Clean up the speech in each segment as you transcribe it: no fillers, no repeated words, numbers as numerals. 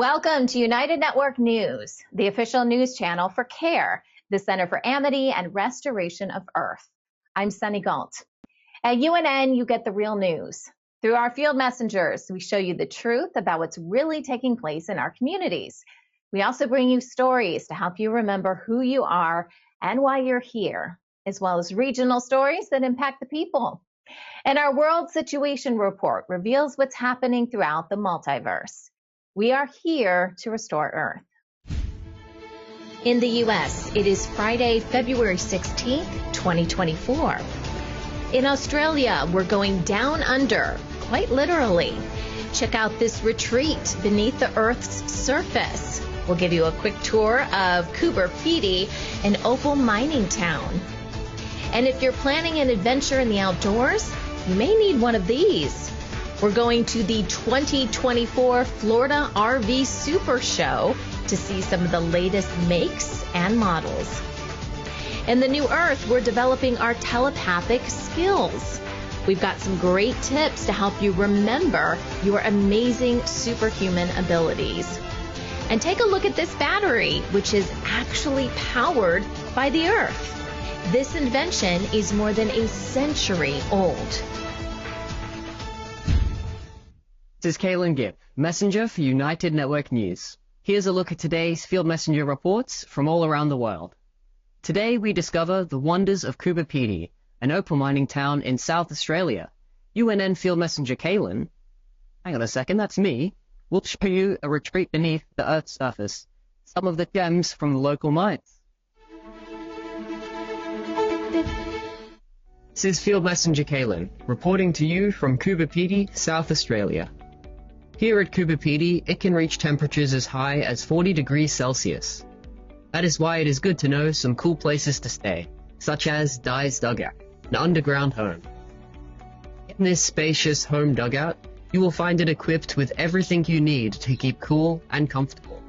Welcome to United Network News, the official news channel for CARE, the Center for Amity and Restoration of Earth. I'm Senegal. At UNN, you get the real news. Through our field messengers, we show you the truth about what's really taking place in our communities. We also bring you stories to help you remember who you are and why you're here, as well as regional stories that impact the people. And our World Situation Report reveals what's happening throughout the multiverse. We are here to restore Earth. In the U.S., it is Friday, February 16th, 2024. In Australia, we're going down under, quite literally. Check out this retreat beneath the Earth's surface. We'll give you a quick tour of Coober Pedy, an opal mining town. And if you're planning an adventure in the outdoors, you may need one of these. We're going to the 2024 Florida RV Supershow to see some of the latest makes and models. In the new Earth, we're developing our telepathic skills. We've got some great tips to help you remember your amazing superhuman abilities. And take a look at this battery, which is actually powered by the Earth. This invention is more than a century old. This is Calen Gibb, Messenger for United Network News. Here's a look at today's Field Messenger reports from all around the world. Today we discover the wonders of Coober Pedy, an opal mining town in South Australia. UNN Field Messenger Calen, hang on a second, that's me, will show you a retreat beneath the Earth's surface, some of the gems from the local mines. This is Field Messenger Calen, reporting to you from Coober Pedy, South Australia. Here at Coober Pedy, it can reach temperatures as high as 40 degrees Celsius. That is why it is good to know some cool places to stay, such as Di's Dugout, an underground home. In this spacious home dugout, you will find it equipped with everything you need to keep cool and comfortable.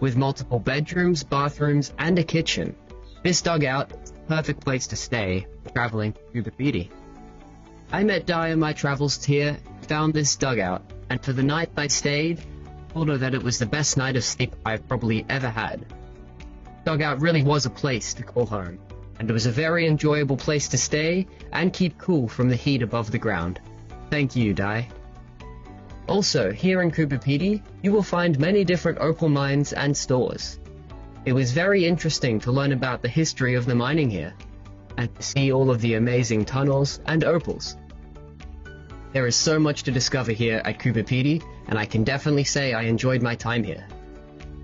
With multiple bedrooms, bathrooms, and a kitchen, this dugout is the perfect place to stay traveling to Coober Pedy. I met Di on my travels here, found this dugout, and for the night I stayed, told her that it was the best night of sleep I've probably ever had. Dugout really was a place to call home, and it was a very enjoyable place to stay and keep cool from the heat above the ground. Thank you, Di. Also, here in Coober Pedy, you will find many different opal mines and stores. It was very interesting to learn about the history of the mining here, and to see all of the amazing tunnels and opals. There is so much to discover here at Coober Pedy, and I can definitely say I enjoyed my time here.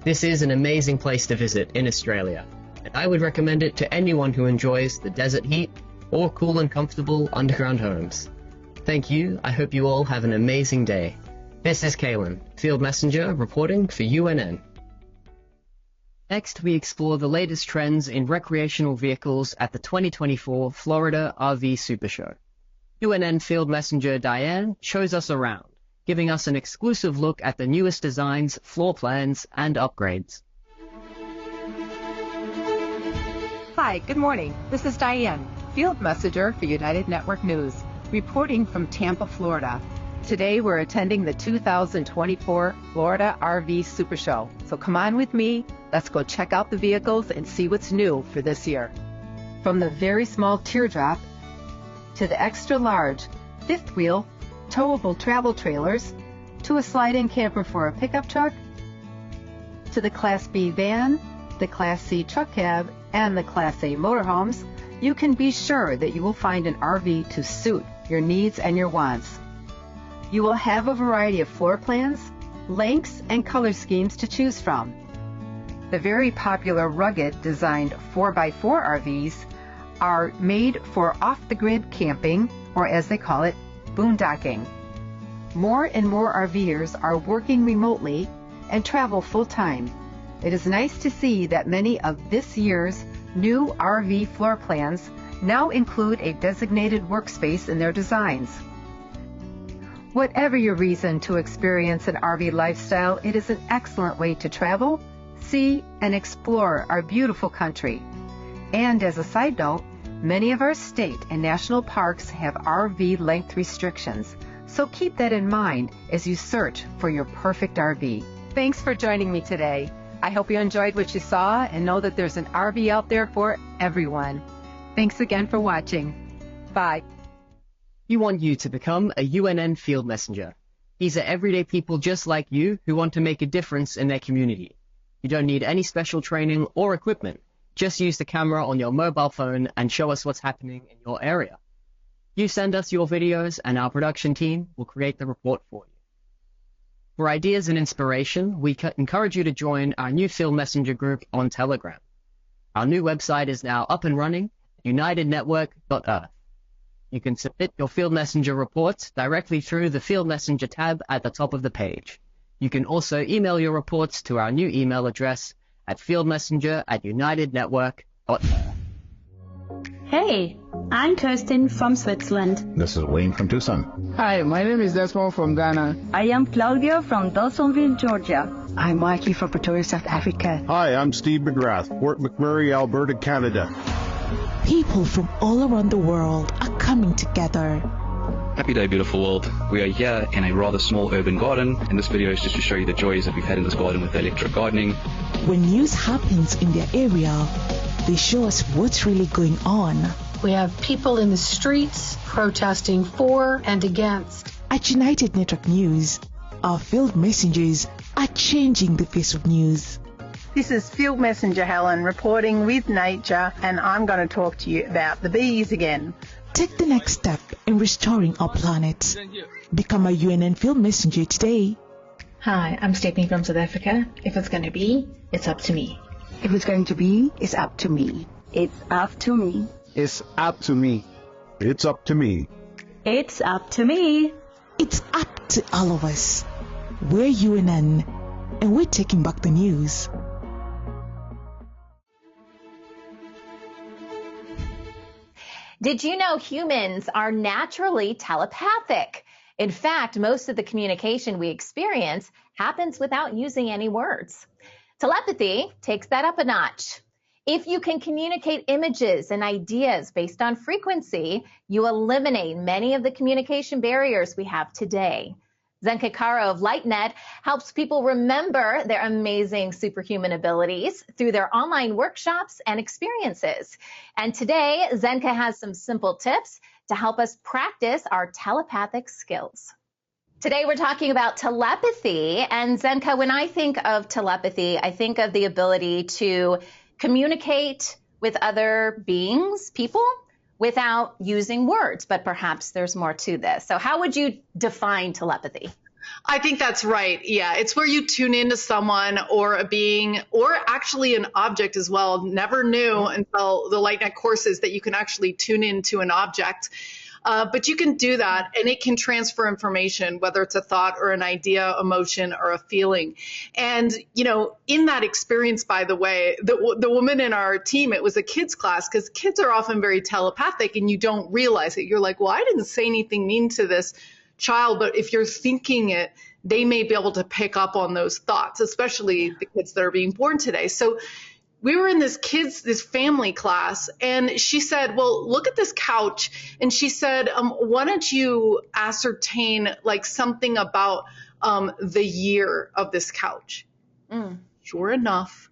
This is an amazing place to visit in Australia, and I would recommend it to anyone who enjoys the desert heat or cool and comfortable underground homes. Thank you. I hope you all have an amazing day. This is Calen, Field Messenger, reporting for UNN. Next, we explore the latest trends in recreational vehicles at the 2024 Florida RV Supershow. UNN Field Messenger Diane shows us around, giving us an exclusive look at the newest designs, floor plans, and upgrades. Hi, good morning. This is Diane, Field Messenger for United Network News, reporting from Tampa, Florida. Today we're attending the 2024 Florida RV Supershow. So come on with me, let's go check out the vehicles and see what's new for this year. From the very small teardrop to the extra large fifth wheel towable travel trailers, to a slide-in camper for a pickup truck, to the Class B van, the Class C truck cab, and the Class A motorhomes, you can be sure that you will find an RV to suit your needs and your wants. You will have a variety of floor plans, lengths, and color schemes to choose from. The very popular rugged designed 4x4 RVs are made for off-the-grid camping, or as they call it, boondocking. More and more RVers are working remotely and travel full-time. It is nice to see that many of this year's new RV floor plans now include a designated workspace in their designs. Whatever your reason to experience an RV lifestyle, it is an excellent way to travel, see, and explore our beautiful country. And as a side note, many of our state and national parks have RV length restrictions, so keep that in mind as you search for your perfect RV. Thanks for joining me today. I hope you enjoyed what you saw and know that there's an RV out there for everyone. Thanks again for watching. Bye. We want you to become a UNN field messenger. These are everyday people just like you who want to make a difference in their community. You don't need any special training or equipment. Just use the camera on your mobile phone and show us what's happening in your area. You send us your videos and our production team will create the report for you. For ideas and inspiration, we encourage you to join our new Field Messenger group on Telegram. Our new website is now up and running, unitednetwork.earth. You can submit your Field Messenger reports directly through the Field Messenger tab at the top of the page. You can also email your reports to our new email address at fieldmessenger@unitednetwork.earth. Hey, I'm Kirsten from Switzerland. This is Wayne from Tucson. Hi, my name is Desmond from Ghana. I am Claudia from Dawsonville, Georgia. I'm Mikey from Pretoria, South Africa. Hi, I'm Steve McGrath, Fort McMurray, Alberta, Canada. People from all around the world are coming together. Happy day, beautiful world. We are here in a rather small urban garden, and this video is just to show you the joys that we've had in this garden with electric gardening. When news happens in their area, they show us what's really going on. We have people in the streets protesting for and against. At United Network News, our field messengers are changing the face of news. This is Field Messenger Helen reporting with nature, and I'm going to talk to you about the bees again. Take the next step in restoring our planet. Become a UNN Field Messenger today. Hi, I'm Stephanie from South Africa. If it's going to be, it's up to me. If it's going to be, it's up to me. It's up to me. It's up to me. It's up to me. It's up to me. It's up to all of us. We're UNN, and we're taking back the news. Did you know humans are naturally telepathic? In fact, most of the communication we experience happens without using any words. Telepathy takes that up a notch. If you can communicate images and ideas based on frequency, you eliminate many of the communication barriers we have today. Zenka Caro of LightNet helps people remember their amazing superhuman abilities through their online workshops and experiences. And today, Zenka has some simple tips to help us practice our telepathic skills. Today, we're talking about telepathy. And Zenka, when I think of telepathy, I think of the ability to communicate with other beings, people, without using words, but perhaps there's more to this. So how would you define telepathy? I think that's right. Yeah, it's where you tune into someone or a being or actually an object as well. Never knew until the LightNet courses that you can actually tune into an object. But you can do that, and it can transfer information, whether it's a thought or an idea, emotion, or a feeling. And, you know, in that experience, by the way, the woman in our team, it was a kids class, because kids are often very telepathic, and you don't realize it. You're like, well, I didn't say anything mean to this child, but if you're thinking it, they may be able to pick up on those thoughts, especially the kids that are being born today. So we were in this family class, and she said, well, look at this couch. And she said, why don't you ascertain like something about the year of this couch? Sure enough,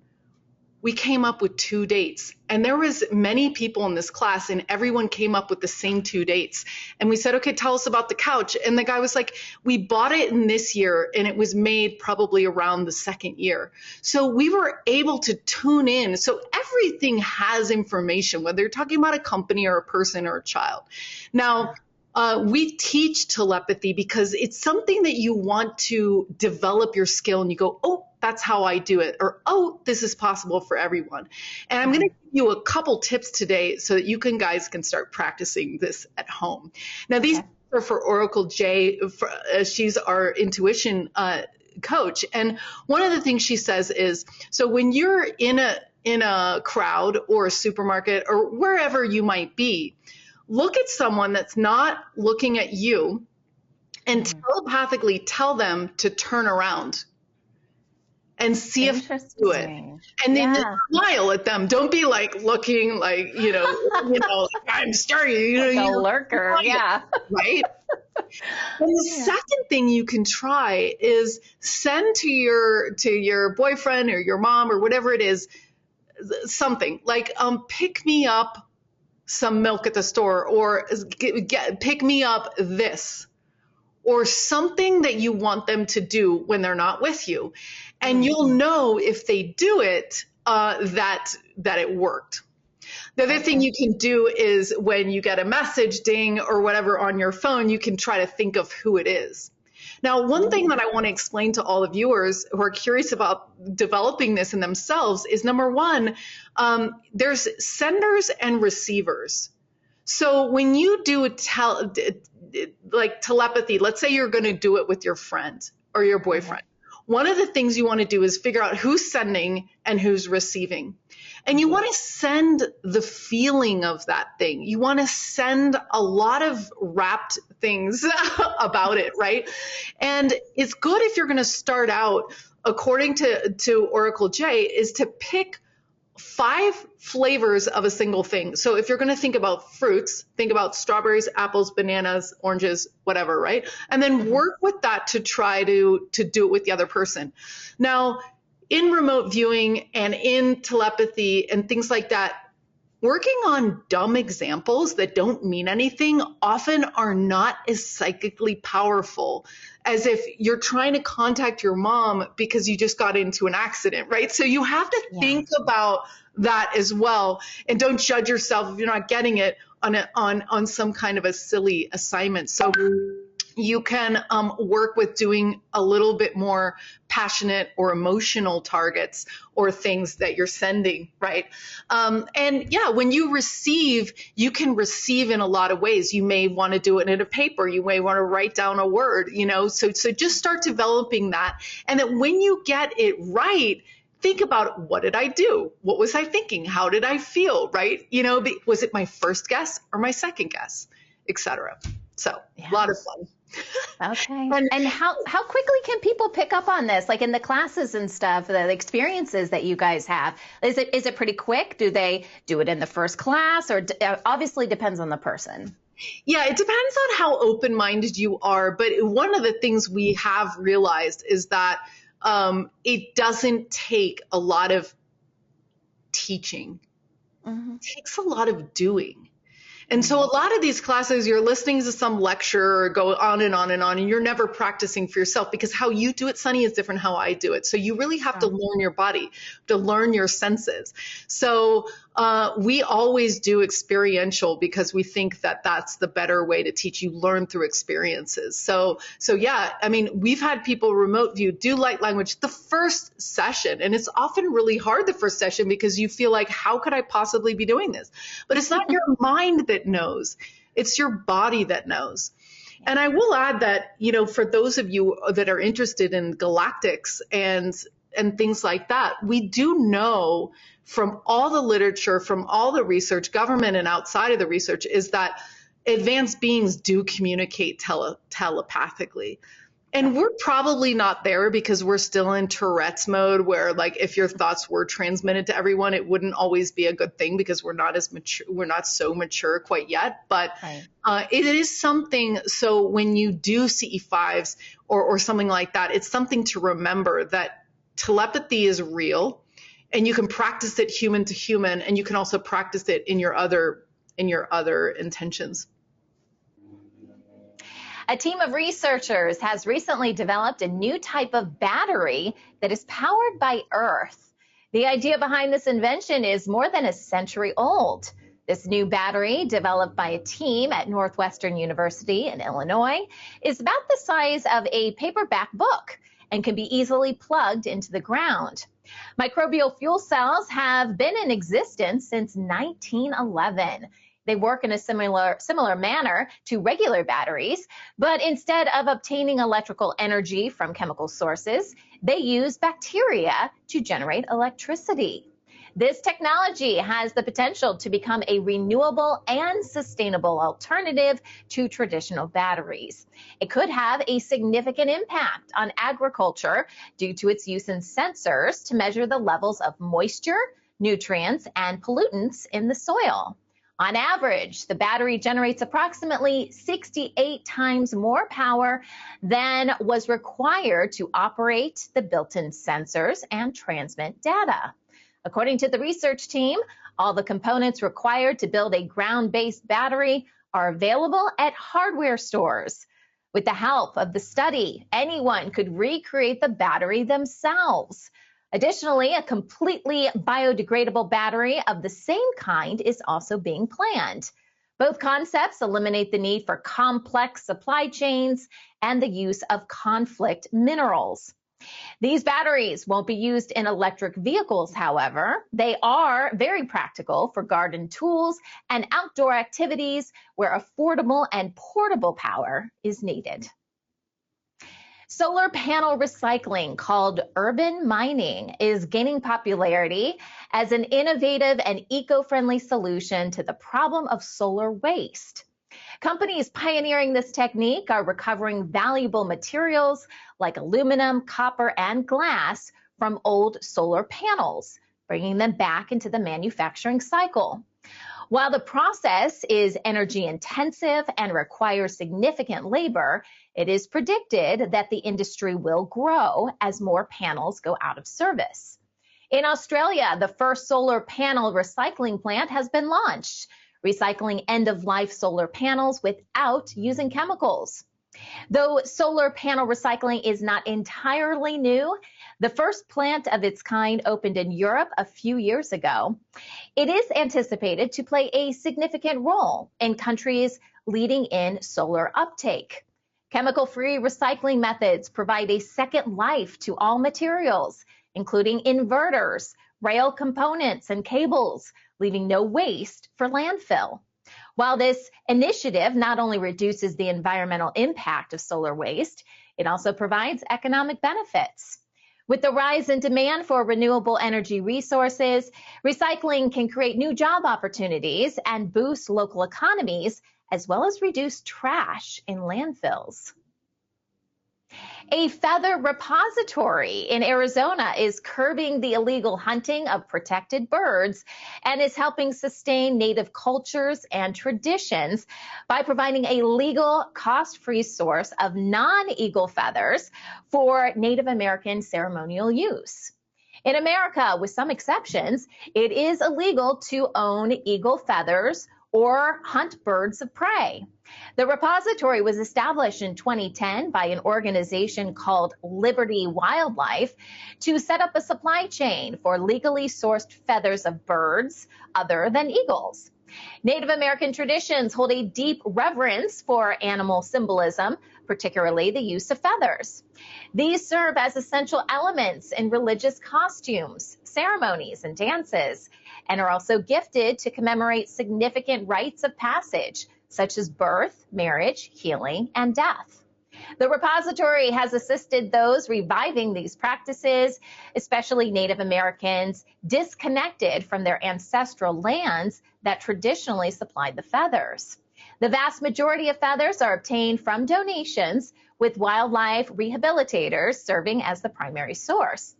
we came up with 2 dates, and there was many people in this class, and everyone came up with the same 2 dates. And we said, okay, tell us about the couch. And the guy was like, we bought it in this year, and it was made probably around the second year. So we were able to tune in. So everything has information, whether you're talking about a company or a person or a child. Now, we teach telepathy because it's something that you want to develop your skill, and you go, oh, that's how I do it, or, oh, this is possible for everyone. And I'm going to give you a couple tips today so that you guys can start practicing this at home. Now, these are for Oracle J. She's our intuition coach. And one of the things she says is, so when you're in a crowd or a supermarket or wherever you might be, look at someone that's not looking at you and telepathically tell them to turn around. and see if they do it. And then just smile at them. Don't be like looking like, like I'm starting, like a lurker. Yeah. Right. And the second thing you can try is send to your boyfriend or your mom or whatever it is, something like, pick me up some milk at the store, or pick me up this, or something that you want them to do when they're not with you. And you'll know if they do it, that it worked. The other thing you can do is when you get a message ding or whatever on your phone, you can try to think of who it is. Now, one thing that I want to explain to all the viewers who are curious about developing this in themselves is, number one, there's senders and receivers. So when you do like telepathy, let's say you're going to do it with your friend or your boyfriend. One of the things you want to do is figure out who's sending and who's receiving. And you want to send the feeling of that thing. You want to send a lot of wrapped things about it, right? And it's good if you're going to start out, according to Oracle J, is to pick 5 flavors of a single thing. So if you're going to think about fruits, think about strawberries, apples, bananas, oranges, whatever, right? And then work with that to try to do it with the other person. Now, in remote viewing and in telepathy and things like that, working on dumb examples that don't mean anything often are not as psychically powerful as if you're trying to contact your mom because you just got into an accident, right? So you have to think about that as well, and don't judge yourself if you're not getting it on some kind of a silly assignment. So you can work with doing a little bit more passionate or emotional targets or things that you're sending, right? And yeah, when you receive, you can receive in a lot of ways. You may want to do it in a paper. You may want to write down a word, so just start developing that. And that when you get it right, think about, what did I do? What was I thinking? How did I feel, right? Was it my first guess or my second guess, etc. So a lot of fun. Okay. And how quickly can people pick up on this? Like in the classes and stuff, the experiences that you guys have, is it pretty quick? Do they do it in the first class, or obviously depends on the person? Yeah, it depends on how open-minded you are. But one of the things we have realized is that it doesn't take a lot of teaching. It takes a lot of doing. And so a lot of these classes, you're listening to some lecture or go on and on and on, and you're never practicing for yourself, because how you do it, Sunny, is different how I do it. So you really have to learn your body, to learn your senses. So we always do experiential because we think that that's the better way to teach. You learn through experiences. So yeah, I mean, we've had people remote view, do light language the first session, and it's often really hard the first session because you feel like, how could I possibly be doing this? But it's not your mind that knows, it's your body that knows. And I will add that, for those of you that are interested in galactics and things like that, we do know from all the literature, from all the research, government and outside of the research, is that advanced beings do communicate telepathically. And we're probably not there because we're still in Tourette's mode, where like if your thoughts were transmitted to everyone, it wouldn't always be a good thing because we're not as mature, we're not so mature quite yet. But it is something. So when you do CE5s or something like that, it's something to remember that telepathy is real, and you can practice it human to human, and you can also practice it in your other intentions. A team of researchers has recently developed a new type of battery that is powered by Earth. The idea behind this invention is more than a century old. This new battery, developed by a team at Northwestern University in Illinois, is about the size of a paperback book and can be easily plugged into the ground. Microbial fuel cells have been in existence since 1911. They work in a similar manner to regular batteries, but instead of obtaining electrical energy from chemical sources, they use bacteria to generate electricity. This technology has the potential to become a renewable and sustainable alternative to traditional batteries. It could have a significant impact on agriculture due to its use in sensors to measure the levels of moisture, nutrients, and pollutants in the soil. On average, the battery generates approximately 68 times more power than was required to operate the built-in sensors and transmit data. According to the research team, all the components required to build a ground-based battery are available at hardware stores. With the help of the study, anyone could recreate the battery themselves. Additionally, a completely biodegradable battery of the same kind is also being planned. Both concepts eliminate the need for complex supply chains and the use of conflict minerals. These batteries won't be used in electric vehicles, however. They are very practical for garden tools and outdoor activities where affordable and portable power is needed. Solar panel recycling, called urban mining, is gaining popularity as an innovative and eco-friendly solution to the problem of solar waste. Companies pioneering this technique are recovering valuable materials like aluminum, copper, and glass from old solar panels, bringing them back into the manufacturing cycle. While the process is energy intensive and requires significant labor, it is predicted that the industry will grow as more panels go out of service. In Australia, the first solar panel recycling plant has been launched, recycling end-of-life solar panels without using chemicals. Though solar panel recycling is not entirely new, the first plant of its kind opened in Europe a few years ago. It is anticipated to play a significant role in countries leading in solar uptake. Chemical-free recycling methods provide a second life to all materials, including inverters, rail components, and cables, leaving no waste for landfill. While this initiative not only reduces the environmental impact of solar waste, it also provides economic benefits. With the rise in demand for renewable energy resources, recycling can create new job opportunities and boost local economies, as well as reduce trash in landfills. A feather repository in Arizona is curbing the illegal hunting of protected birds and is helping sustain native cultures and traditions by providing a legal, cost-free source of non-eagle feathers for Native American ceremonial use. In America, with some exceptions, it is illegal to own eagle feathers or hunt birds of prey. The repository was established in 2010 by an organization called Liberty Wildlife to set up a supply chain for legally sourced feathers of birds other than eagles. Native American traditions hold a deep reverence for animal symbolism, particularly the use of feathers. These serve as essential elements in religious costumes, ceremonies, and dances, and are also gifted to commemorate significant rites of passage, such as birth, marriage, healing, and death. The repository has assisted those reviving these practices, especially Native Americans disconnected from their ancestral lands that traditionally supplied the feathers. The vast majority of feathers are obtained from donations, with wildlife rehabilitators serving as the primary source.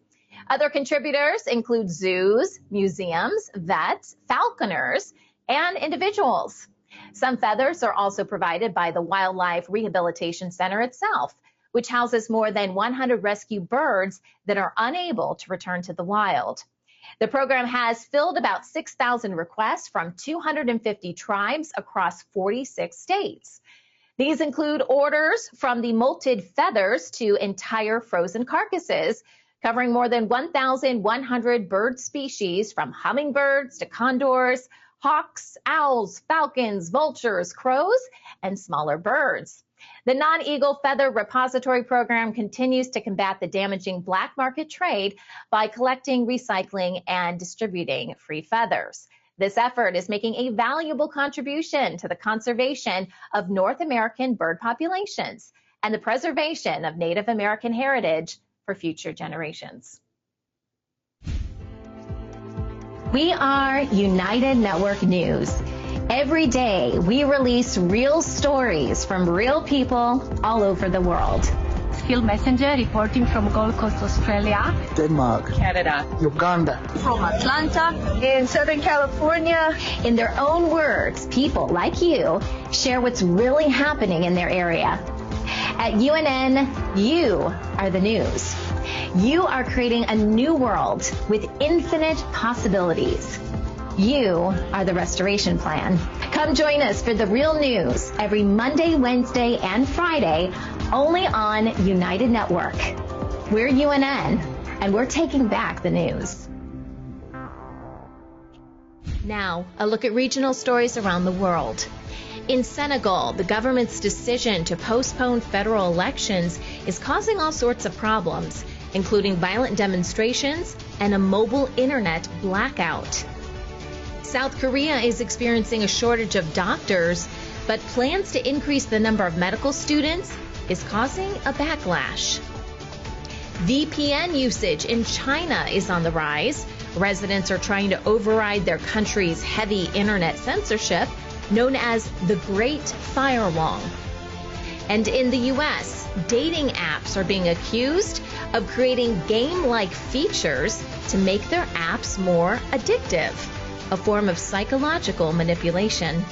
Other contributors include zoos, museums, vets, falconers, and individuals. Some feathers are also provided by the Wildlife Rehabilitation Center itself, which houses more than 100 rescue birds that are unable to return to the wild. The program has filled about 6,000 requests from 250 tribes across 46 states. These include orders from the molted feathers to entire frozen carcasses, covering more than 1,100 bird species from hummingbirds to condors, hawks, owls, falcons, vultures, crows, and smaller birds. The non-eagle feather repository program continues to combat the damaging black market trade by collecting, recycling, and distributing free feathers. This effort is making a valuable contribution to the conservation of North American bird populations and the preservation of Native American heritage for future generations. We are United Network News. Every day, we release real stories from real people all over the world. Field Messenger reporting from Gold Coast, Australia, Denmark, Canada, Uganda, from Atlanta, In Southern California, In their own words, people like you share what's really happening in their area. At UNN, you are the news. You are creating a new world with infinite possibilities. You are the restoration plan. Come join us for the real news every Monday, Wednesday, and Friday, only on United Network. We're UNN, and we're taking back the news. Now, a look at regional stories around the world. In Senegal, the government's decision to postpone federal elections is causing all sorts of problems, including violent demonstrations and a mobile internet blackout. South Korea is experiencing a shortage of doctors, but plans to increase the number of medical students is causing a backlash. VPN usage in China is on the rise. Residents are trying to override their country's heavy internet censorship, known as the Great Firewall. And in the U.S., dating apps are being accused of creating game-like features to make their apps more addictive, a form of psychological manipulation.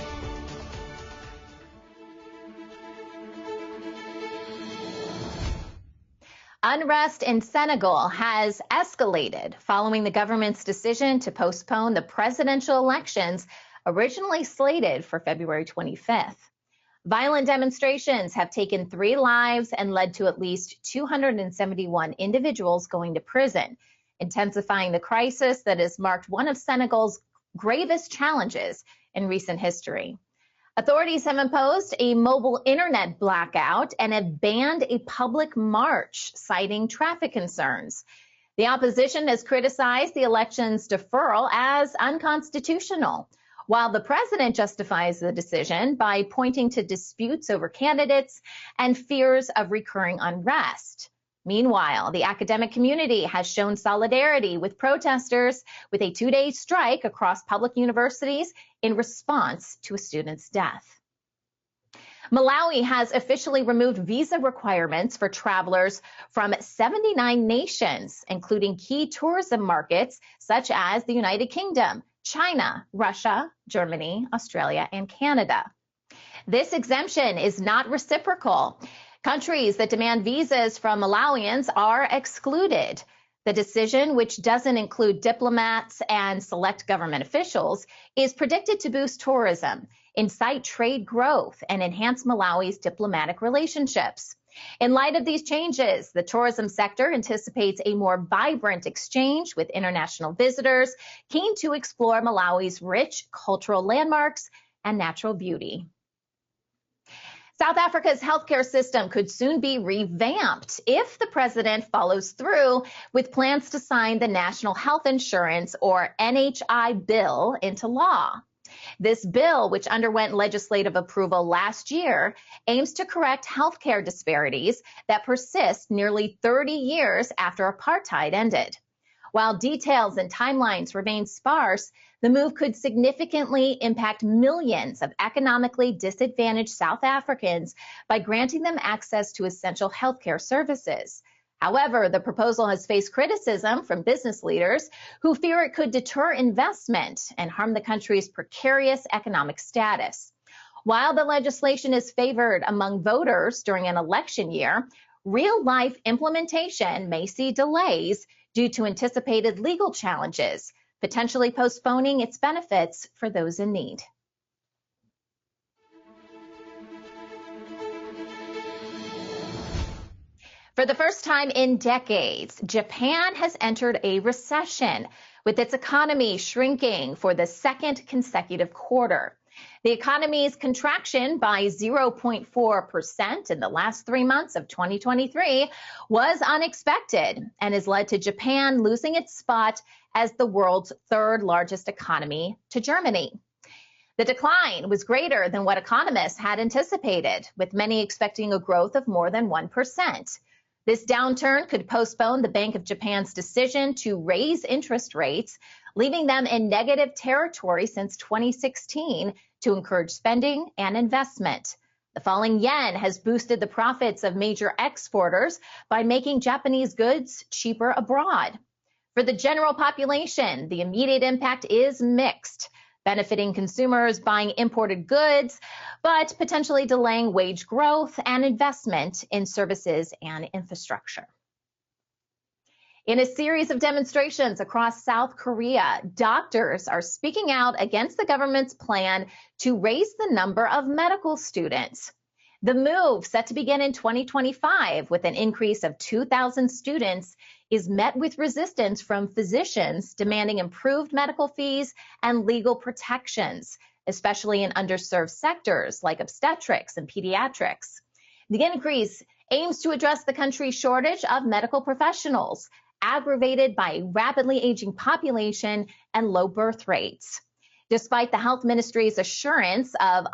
Unrest in Senegal has escalated following the government's decision to postpone the presidential elections originally slated for February 25th. Violent demonstrations have taken 3 lives and led to at least 271 individuals going to prison, intensifying the crisis that has marked one of Senegal's gravest challenges in recent history. Authorities have imposed a mobile internet blackout and have banned a public march, citing traffic concerns. The opposition has criticized the election's deferral as unconstitutional, while the president justifies the decision by pointing to disputes over candidates and fears of recurring unrest. Meanwhile, the academic community has shown solidarity with protesters with a 2-day strike across public universities in response to a student's death. Malawi has officially removed visa requirements for travelers from 79 nations, including key tourism markets such as the United Kingdom, China, Russia, Germany, Australia, and Canada. This exemption is not reciprocal. Countries that demand visas from Malawians are excluded. The decision, which doesn't include diplomats and select government officials, is predicted to boost tourism, incite trade growth, and enhance Malawi's diplomatic relationships. In light of these changes, the tourism sector anticipates a more vibrant exchange with international visitors keen to explore Malawi's rich cultural landmarks and natural beauty. South Africa's healthcare system could soon be revamped if the president follows through with plans to sign the National Health Insurance, or NHI, bill into law. This bill, which underwent legislative approval last year, aims to correct healthcare disparities that persist nearly 30 years after apartheid ended. While details and timelines remain sparse, the move could significantly impact millions of economically disadvantaged South Africans by granting them access to essential healthcare services. However, the proposal has faced criticism from business leaders who fear it could deter investment and harm the country's precarious economic status. While the legislation is favored among voters during an election year, real-life implementation may see delays due to anticipated legal challenges, potentially postponing its benefits for those in need. For the first time in decades, Japan has entered a recession, with its economy shrinking for the second consecutive quarter. The economy's contraction by 0.4% in the last 3 months of 2023 was unexpected and has led to Japan losing its spot as the world's 3rd largest economy to Germany. The decline was greater than what economists had anticipated, with many expecting a growth of more than 1%. This downturn could postpone the Bank of Japan's decision to raise interest rates, leaving them in negative territory since 2016 to encourage spending and investment. The falling yen has boosted the profits of major exporters by making Japanese goods cheaper abroad. For the general population, the immediate impact is mixed, benefiting consumers buying imported goods, but potentially delaying wage growth and investment in services and infrastructure. In a series of demonstrations across South Korea, doctors are speaking out against the government's plan to raise the number of medical students. The move, set to begin in 2025 with an increase of 2,000 students, is met with resistance from physicians demanding improved medical fees and legal protections, especially in underserved sectors like obstetrics and pediatrics. The increase aims to address the country's shortage of medical professionals, aggravated by a rapidly aging population and low birth rates. Despite the health ministry's assurance of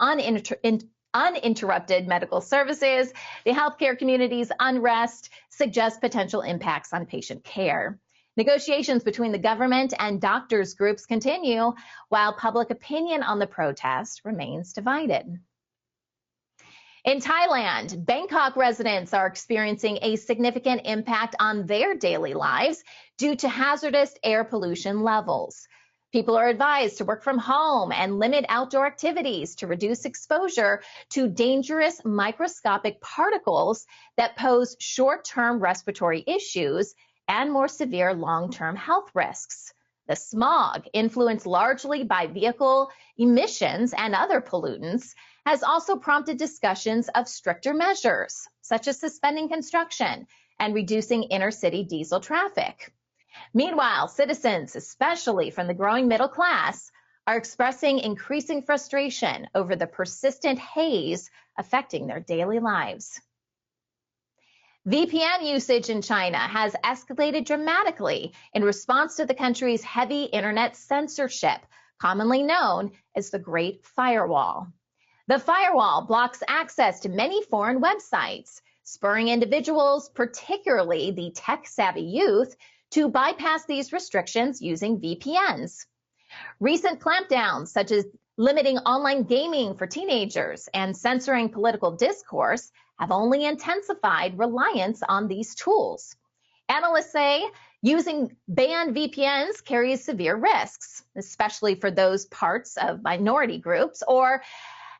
uninterrupted medical services, the healthcare community's unrest suggests potential impacts on patient care. Negotiations between the government and doctors' groups continue, while public opinion on the protest remains divided. In Thailand, Bangkok residents are experiencing a significant impact on their daily lives due to hazardous air pollution levels. People are advised to work from home and limit outdoor activities to reduce exposure to dangerous microscopic particles that pose short-term respiratory issues and more severe long-term health risks. The smog, influenced largely by vehicle emissions and other pollutants, has also prompted discussions of stricter measures, such as suspending construction and reducing inner-city diesel traffic. Meanwhile, citizens, especially from the growing middle class, are expressing increasing frustration over the persistent haze affecting their daily lives. VPN usage in China has escalated dramatically in response to the country's heavy internet censorship, commonly known as the Great Firewall. The firewall blocks access to many foreign websites, spurring individuals, particularly the tech-savvy youth, to bypass these restrictions using VPNs. Recent clampdowns, such as limiting online gaming for teenagers and censoring political discourse, have only intensified reliance on these tools. Analysts say using banned VPNs carries severe risks, especially for those parts of minority groups or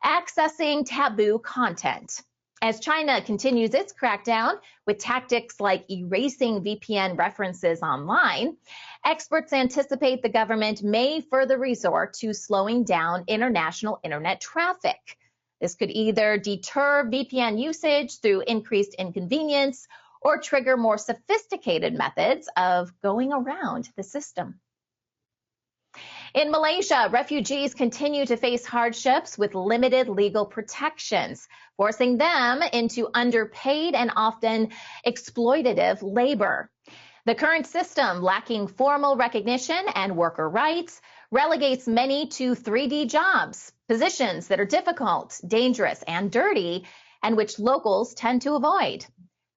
accessing taboo content. As China continues its crackdown with tactics like erasing VPN references online, experts anticipate the government may further resort to slowing down international internet traffic. This could either deter VPN usage through increased inconvenience or trigger more sophisticated methods of going around the system. In Malaysia, refugees continue to face hardships with limited legal protections, forcing them into underpaid and often exploitative labor. The current system, lacking formal recognition and worker rights, relegates many to 3D jobs, positions that are difficult, dangerous, and dirty, and which locals tend to avoid.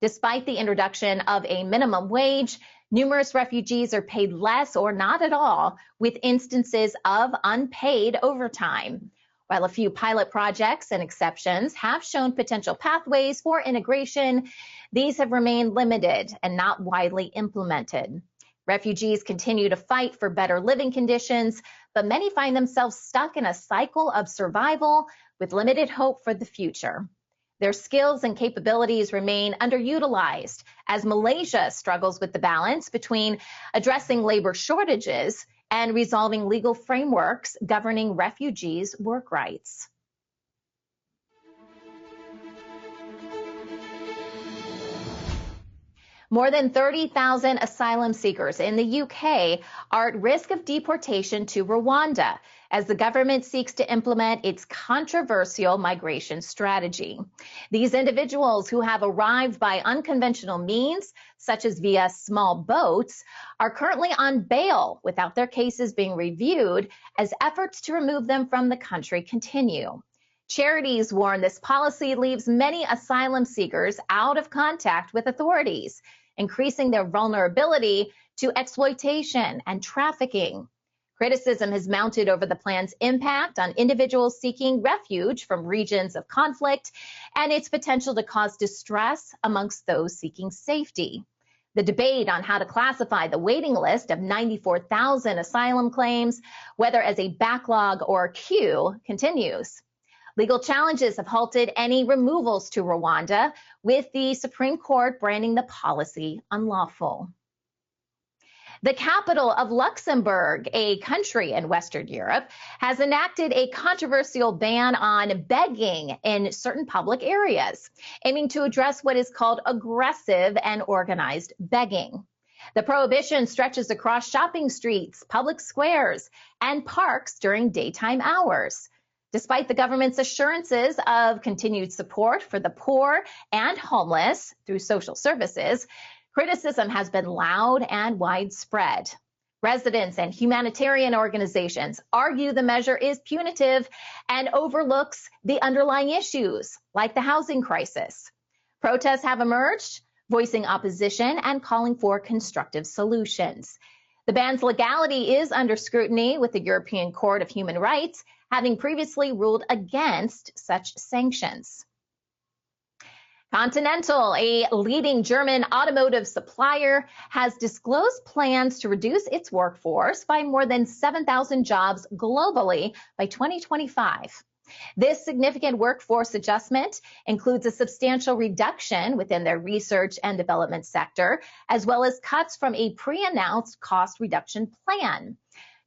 Despite the introduction of a minimum wage, numerous refugees are paid less or not at all, with instances of unpaid overtime. While a few pilot projects and exceptions have shown potential pathways for integration, these have remained limited and not widely implemented. Refugees continue to fight for better living conditions, but many find themselves stuck in a cycle of survival with limited hope for the future. Their skills and capabilities remain underutilized as Malaysia struggles with the balance between addressing labor shortages and resolving legal frameworks governing refugees' work rights. More than 30,000 asylum seekers in the UK are at risk of deportation to Rwanda as the government seeks to implement its controversial migration strategy. These individuals who have arrived by unconventional means, such as via small boats, are currently on bail without their cases being reviewed as efforts to remove them from the country continue. Charities warn this policy leaves many asylum seekers out of contact with authorities, increasing their vulnerability to exploitation and trafficking. Criticism has mounted over the plan's impact on individuals seeking refuge from regions of conflict and its potential to cause distress amongst those seeking safety. The debate on how to classify the waiting list of 94,000 asylum claims, whether as a backlog or a queue, continues. Legal challenges have halted any removals to Rwanda, with the Supreme Court branding the policy unlawful. The capital of Luxembourg, a country in Western Europe, has enacted a controversial ban on begging in certain public areas, aiming to address what is called aggressive and organized begging. The prohibition stretches across shopping streets, public squares, and parks during daytime hours. Despite the government's assurances of continued support for the poor and homeless through social services, criticism has been loud and widespread. Residents and humanitarian organizations argue the measure is punitive and overlooks the underlying issues, like the housing crisis. Protests have emerged, voicing opposition and calling for constructive solutions. The ban's legality is under scrutiny, with the European Court of Human Rights having previously ruled against such sanctions. Continental, a leading German automotive supplier, has disclosed plans to reduce its workforce by more than 7,000 jobs globally by 2025. This significant workforce adjustment includes a substantial reduction within their research and development sector, as well as cuts from a pre-announced cost reduction plan.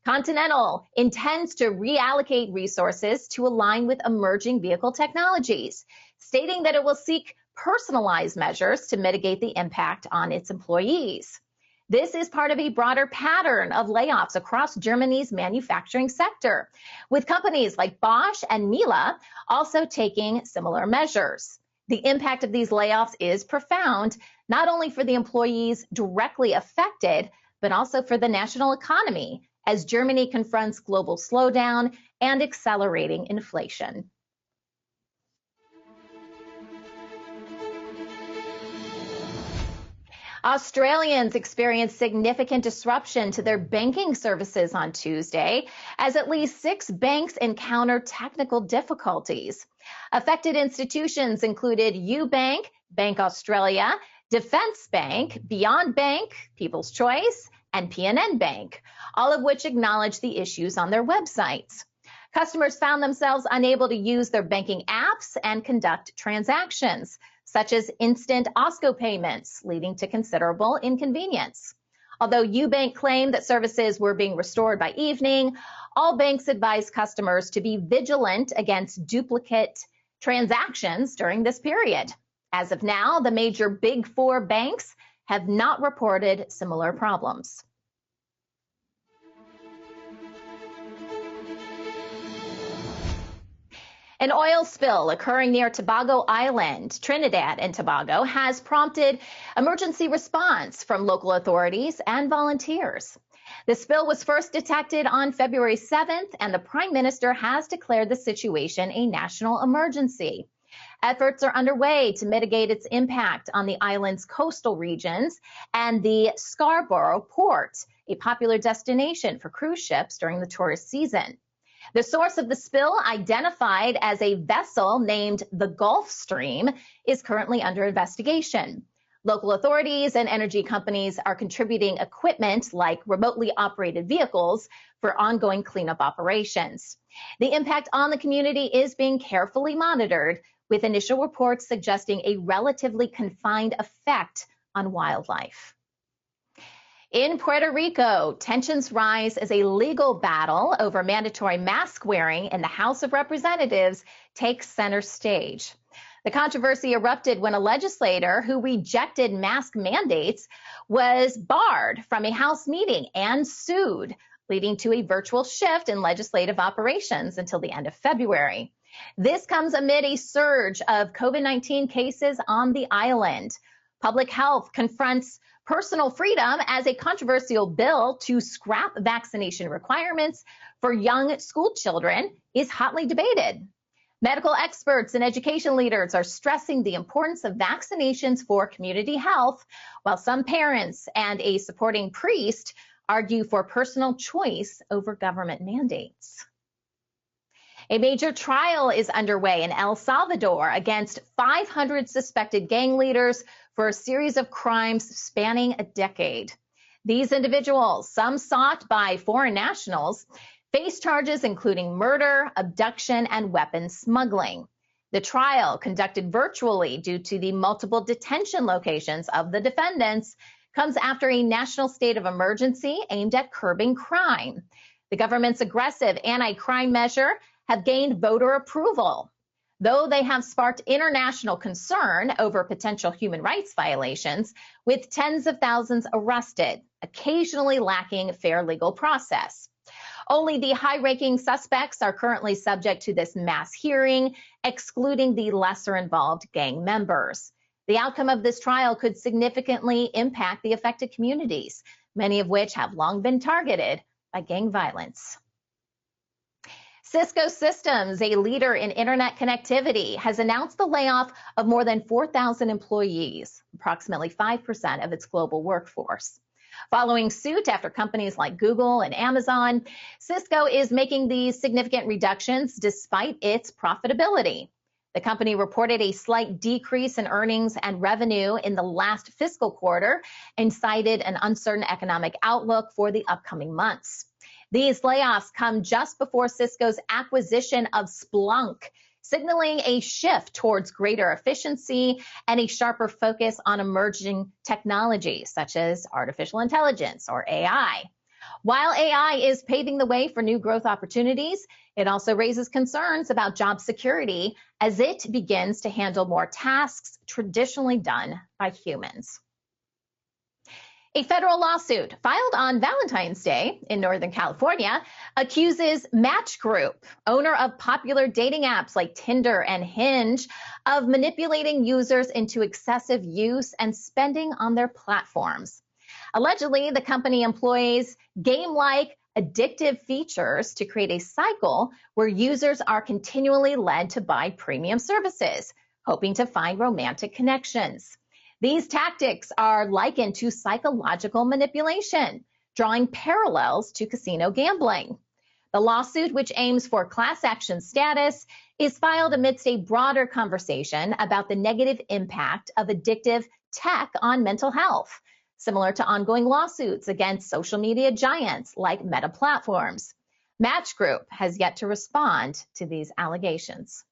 Continental intends to reallocate resources to align with emerging vehicle technologies, stating that it will seek personalized measures to mitigate the impact on its employees. This is part of a broader pattern of layoffs across Germany's manufacturing sector, with companies like Bosch and Miele also taking similar measures. The impact of these layoffs is profound, not only for the employees directly affected, but also for the national economy, as Germany confronts global slowdown and accelerating inflation. Australians experienced significant disruption to their banking services on Tuesday, as at least 6 banks encountered technical difficulties. Affected institutions included UBank, Bank Australia, Defence Bank, Beyond Bank, People's Choice, and PNN Bank, all of which acknowledged the issues on their websites. Customers found themselves unable to use their banking apps and conduct transactions, such as instant OSCO payments, leading to considerable inconvenience. Although UBank claimed that services were being restored by evening, all banks advised customers to be vigilant against duplicate transactions during this period. As of now, the major Big Four banks have not reported similar problems. An oil spill occurring near Tobago Island, Trinidad and Tobago, has prompted emergency response from local authorities and volunteers. The spill was first detected on February 7th, and the Prime Minister has declared the situation a national emergency. Efforts are underway to mitigate its impact on the island's coastal regions and the Scarborough port, a popular destination for cruise ships during the tourist season. The source of the spill, identified as a vessel named the Gulf Stream, is currently under investigation. Local authorities and energy companies are contributing equipment like remotely operated vehicles for ongoing cleanup operations. The impact on the community is being carefully monitored, with initial reports suggesting a relatively confined effect on wildlife. In Puerto Rico, tensions rise as a legal battle over mandatory mask wearing in the House of Representatives takes center stage. The controversy erupted when a legislator who rejected mask mandates was barred from a House meeting and sued, leading to a virtual shift in legislative operations until the end of February. This comes amid a surge of COVID-19 cases on the island. Public health confronts personal freedom as a controversial bill to scrap vaccination requirements for young school children is hotly debated. Medical experts and education leaders are stressing the importance of vaccinations for community health, while some parents and a supporting priest argue for personal choice over government mandates. A major trial is underway in El Salvador against 500 suspected gang leaders for a series of crimes spanning a decade. These individuals, some sought by foreign nationals, face charges including murder, abduction, and weapons smuggling. The trial, conducted virtually due to the multiple detention locations of the defendants, comes after a national state of emergency aimed at curbing crime. The government's aggressive anti-crime measure have gained voter approval, though they have sparked international concern over potential human rights violations, with tens of thousands arrested, occasionally lacking fair legal process. Only the high-ranking suspects are currently subject to this mass hearing, excluding the lesser-involved gang members. The outcome of this trial could significantly impact the affected communities, many of which have long been targeted by gang violence. Cisco Systems, a leader in internet connectivity, has announced the layoff of more than 4,000 employees, approximately 5% of its global workforce. Following suit after companies like Google and Amazon, Cisco is making these significant reductions despite its profitability. The company reported a slight decrease in earnings and revenue in the last fiscal quarter and cited an uncertain economic outlook for the upcoming months. These layoffs come just before Cisco's acquisition of Splunk, signaling a shift towards greater efficiency and a sharper focus on emerging technologies such as artificial intelligence or AI. While AI is paving the way for new growth opportunities, it also raises concerns about job security as it begins to handle more tasks traditionally done by humans. A federal lawsuit filed on Valentine's Day in Northern California accuses Match Group, owner of popular dating apps like Tinder and Hinge, of manipulating users into excessive use and spending on their platforms. Allegedly, the company employs game-like addictive features to create a cycle where users are continually led to buy premium services, hoping to find romantic connections. These tactics are likened to psychological manipulation, drawing parallels to casino gambling. The lawsuit, which aims for class action status, is filed amidst a broader conversation about the negative impact of addictive tech on mental health, similar to ongoing lawsuits against social media giants like Meta Platforms. Match Group has yet to respond to these allegations.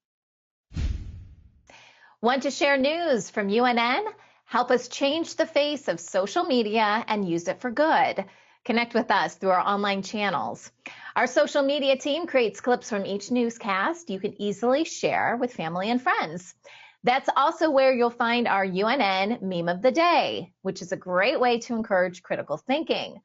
Want to share news from UNN? Help us change the face of social media and use it for good. Connect with us through our online channels. Our social media team creates clips from each newscast you can easily share with family and friends. That's also where you'll find our UNN Meme of the Day, which is a great way to encourage critical thinking.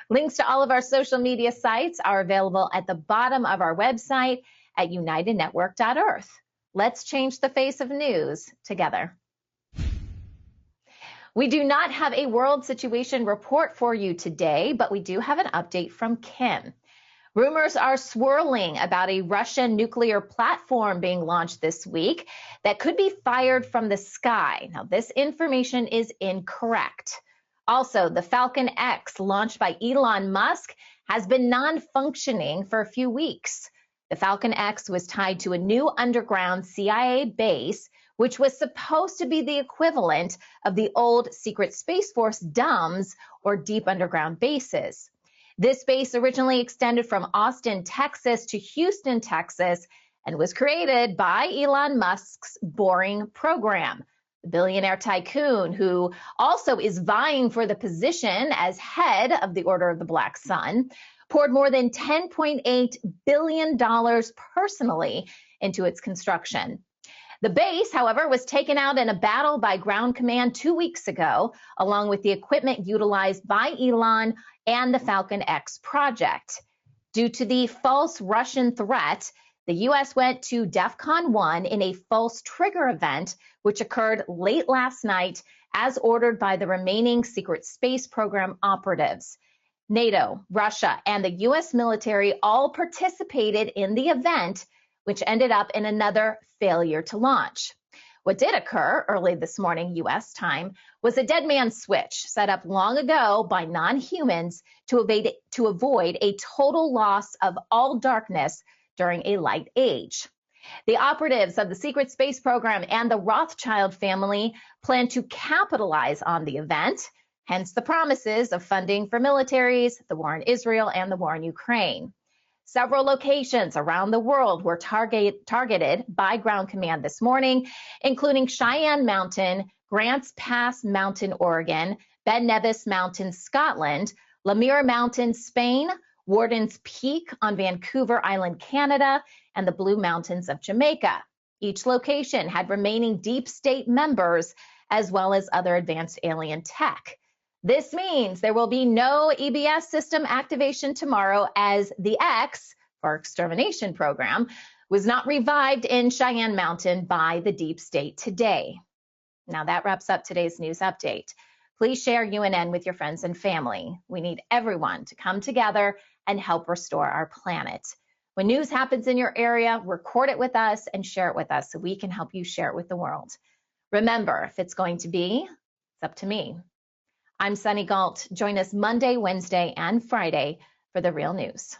Links to all of our social media sites are available at the bottom of our website at unitednetwork.earth. Let's change the face of news together. We do not have a world situation report for you today, but we do have an update from Kim. Rumors are swirling about a Russian nuclear platform being launched this week that could be fired from the sky. Now, this information is incorrect. Also, the Falcon X, launched by Elon Musk, has been non-functioning for a few weeks. The Falcon X was tied to a new underground CIA base, which was supposed to be the equivalent of the old Secret Space Force DUMBs, or deep underground bases. This base originally extended from Austin, Texas to Houston, Texas, and was created by Elon Musk's Boring program. The billionaire tycoon, who also is vying for the position as head of the Order of the Black Sun, poured more than $10.8 billion personally into its construction. The base, however, was taken out in a battle by Ground Command 2 weeks ago, along with the equipment utilized by Elon and the Falcon X project. Due to the false Russian threat, the U.S. went to DEFCON 1 in a false trigger event, which occurred late last night, as ordered by the remaining secret space program operatives. NATO, Russia, and the U.S. military all participated in the event, which ended up in another failure to launch. What did occur early this morning, U.S. time, was a dead man's switch set up long ago by non-humans to avoid a total loss of all darkness during a light age. The operatives of the secret space program and the Rothschild family plan to capitalize on the event, hence the promises of funding for militaries, the war in Israel, and the war in Ukraine. Several locations around the world were targeted by Ground Command this morning, including Cheyenne Mountain, Grants Pass Mountain, Oregon, Ben Nevis Mountain, Scotland, Lemire Mountain, Spain, Warden's Peak on Vancouver Island, Canada, and the Blue Mountains of Jamaica. Each location had remaining deep state members as well as other advanced alien tech. This means there will be no EBS system activation tomorrow, as the X, for extermination program, was not revived in Cheyenne Mountain by the deep state today. Now that wraps up today's news update. Please share UNN with your friends and family. We need everyone to come together and help restore our planet. When news happens in your area, record it with us and share it with us so we can help you share it with the world. Remember, if it's going to be, it's up to me. I'm Sunny Galt. Join us Monday, Wednesday, and Friday for the real news.